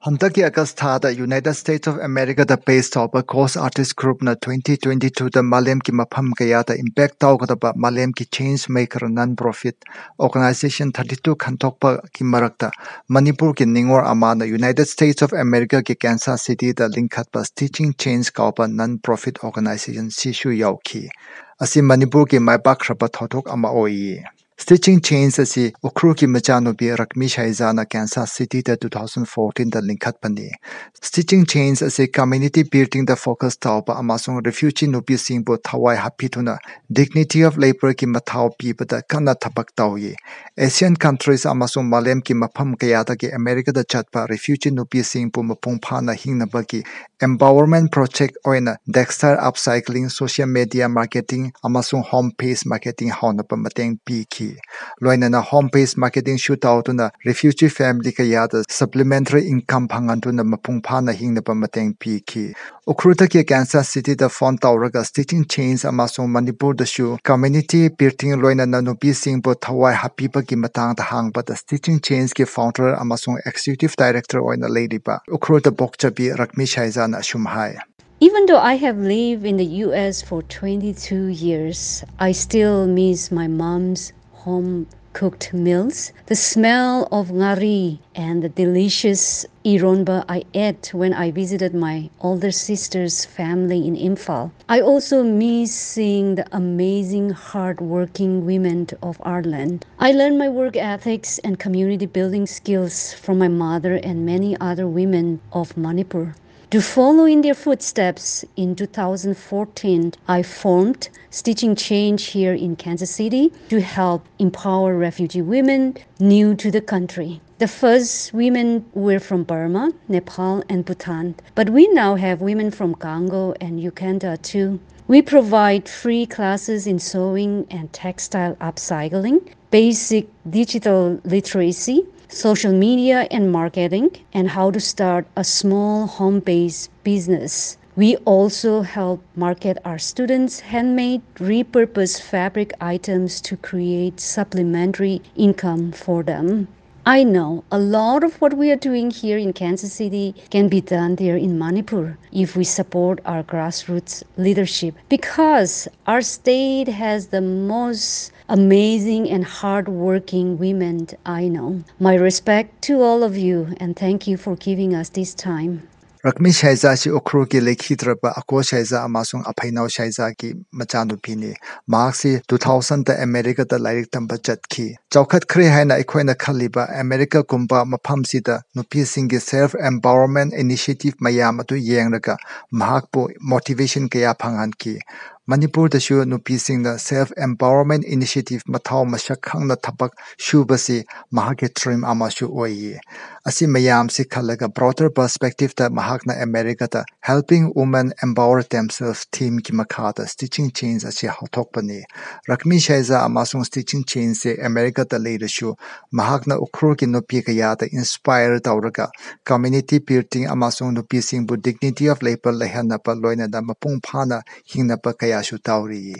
Hantaki Agasta, the United States of America, the based of a Coast Artist Group na 2022 the Malem ki mapam kaya the impact tau kada ba Malem ki change maker non-profit organization 32 kantokpa ki marakta Manipur ki ningor ama na United States of America ki Kansas City the linkat ba stitching change kaupa non-profit organization sishu yauki. Asi Manipur ki maipak rapa thotok ama oi. Stitching Chains asi Ukhrul ki machanubi Rakmi Shaizana Kansas City the 2014 the linkat pani. Stitching Chains asi community building the focus taupa amasung refugee nubi singbo thawai hapituna dignity of labor ki mathau pipa da kana thapak tauye. Asian countries amasung malem ki mapam kayata ki America da chatpa refugee nubi singbo mapungpa na hingnaba ki empowerment project oina textile upcycling social media marketing amasung home page marketing haunapa mateng piki. Loina na home page marketing shoot out na refugee family kaya da supplementary income pangandu na mapungpa na hingnapa mateng piki. Ukhrul ki Kansas City da font tauraga Stitching Chains amasung Manipur da shu community building loina na nubi singbo thawai hapipa ki matang da hangba da Stitching Chains ki founder amasung executive director oina lady ba Ukhrul da bokchabi Rakmi Shaizana shumhai. Even though I have lived in the US for 22 years, I still miss my mom's home cooked meals, the smell of ngari, and the delicious ironba I ate when I visited my older sister's family in Imphal. I also miss seeing the amazing hard-working women of our land. I learned my work ethics and community building skills from my mother and many other women of Manipur. To follow in their footsteps, in 2014, I formed Stitching Change here in Kansas City to help empower refugee women new to the country. The first women were from Burma, Nepal, and Bhutan, but we now have women from Congo and Uganda too. We provide free classes in sewing and textile upcycling, basic digital literacy, social media and marketing, and how to start a small home-based business. We also help market our students' handmade, repurposed fabric items to create supplementary income for them. I know a lot of what we are doing here in Kansas City can be done there in Manipur if we support our grassroots leadership, because our state has the most amazing and hardworking women I know. My respect to all of you, and thank you for giving us this time. Rakmi Shaiza si Ukhrul ki lekhitraba Ako Shaiza amasung Aphainau Shaiza ki machanupini Marksi 2000 da America da lairik tamba chatki Chawkhat khre haina aikhoina khaliba America kumba maphamsi da nupi singi self empowerment initiative mayam atu yengraga mahakpo motivation kaya phangan ki Manipur da shu nupi singna self empowerment initiative mathau masak khangna thapak shubasi mahake dream amashu oyi asi mayam si khalaga broader perspective da mahakna America da helping women empower themselves team ki makha Stitching Chains asi hathokpani Rakmi Shaiza amasung Stitching Chains se America da leader shu mahakna Ukhrul ki nupi kaya da inspire tawraga community building amasung nupi singbu dignity of labor lehanapa loina da mapung phana hingnapa kaya shu tawri